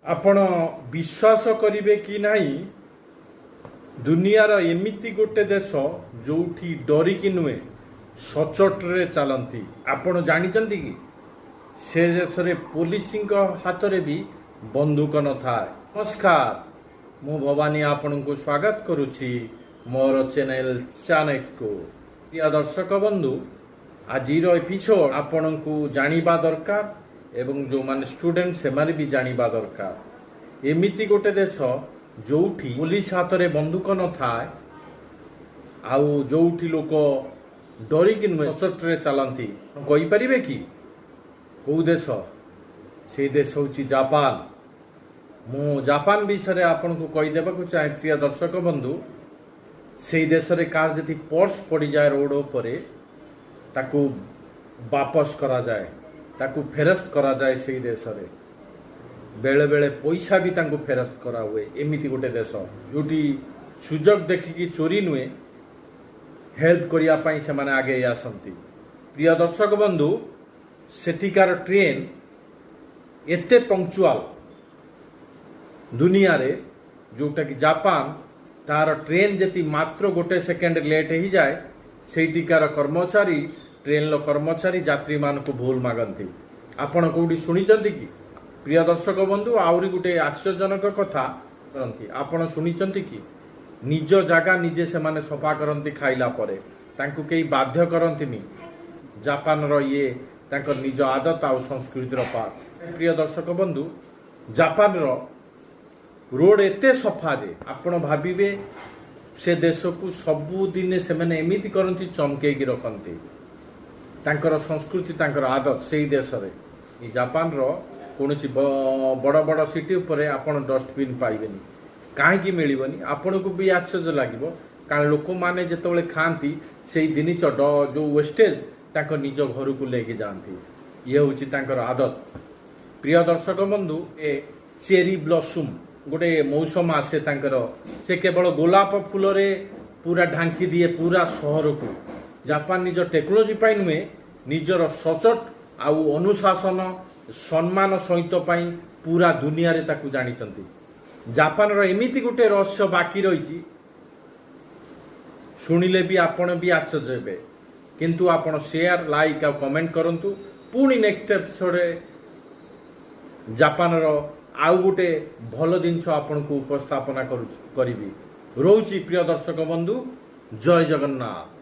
आपण विश्वास करिवे कि नहीं दुनियार एमिति गोटे देश जोठी डरिकी नुहे सचोटे चलती आपण जानते कि से देश में पुलिस हाथ में भी बंदूक न था। नमस्कार, मु भवानी आपण को स्वागत करुछि मोर चैनल चैनल को। प्रिय दर्शक बंधु, आज एपिसोड आपण को जानिबा दरकार एवं जो माने स्टूडेंट से माने भी जानिबा दरकार। एमिति गोटे देश जोठी पुलिस हाथ में बंदूक न थाए आउ जोठी लोक डरिकी नुहे सचोटे चलती कही परिबे कि कौ देश? से देश होची जापान। मु जापान विषय आपन को कहीदेवा को चाहे प्रिय दर्शक बंधु, से देश रे कार जति पर्स पड़ी जाए रोड उपरे ताकू वापस करा जाए, ताकू फेरस्त करा जाए। से देश रे बेले बेले पैसा भी तांको फेरस्त करा हुए। एमिति गोटे देश जोटी सुजोग देखिकी चोरी नुहे हेल्प करिया पई से माने आगे आसंती। प्रिय दर्शक बंधु, सेठिकार ट्रेन एते पंक्चुअल दुनिया रे जोटा कि जापान तार ट्रेन जति मात्र गोटे सेकेंड लेट ही जाए सेठिकार कर्मचारी ट्रेन लो कर्मचारी यात्री मान को भूल मागंती। आपण कोडी सुनिचंती कि? प्रिय दर्शक बंधु, आउरी गोटे आश्चर्यजनक कथा करंती। आपण सुनिचंती कि निज जागा निजे से माने सफा करंती खाइला परे तांको केही बाध्य करंतीनी। जापान रो ये तांकर निज आदत आ संस्कृति रो पाठ। प्रिय दर्शक बंधु, जापान रो रोड एते सफा जे आपण भाबिबे से देश को सबु दिन से माने एमिति करंती चमके की रखंती। तांकर संस्कृति तांकर आदत से देश रे जापान रो कोनोसी बड़ बड़ सिटी उपरे आपण डस्टबिन पाइबेनी। काहे मिलबनी? आपण को भी आश्चर्य लागिबो, कारण लोक माने जेतबेले खांती से जिनिस जो वेस्टेज तांको निज घर को लेके जाती। ये होची तांकर आदत। प्रिय दर्शक बंधु, ए चेरी ब्लॉसम गोटे मौसम आसे तांकर, से केवल गोलाप फूल रे पूरा ढांकी दिए पूरा शहर को। जापान निज टेक्नोलोजी पाई नुहे निजर सचोट आउ अनुशासन सम्मान सहित पाई पूरा दुनिया रे ताकू जानिचंती। जापान रो एमिति गोटे रहस्य बाकी रही शुणिले भी आपण भी आश्चर्य हेबे। किंतु आपण शेयर लाइक आ कमेंट करंतु। पुणी नेक्स्ट एपिसोड जापान रो आउ गोटे भल जिनस आपण को उपस्थापना करिबी। रोची प्रिय दर्शक बंधु, जय जगन्नाथ।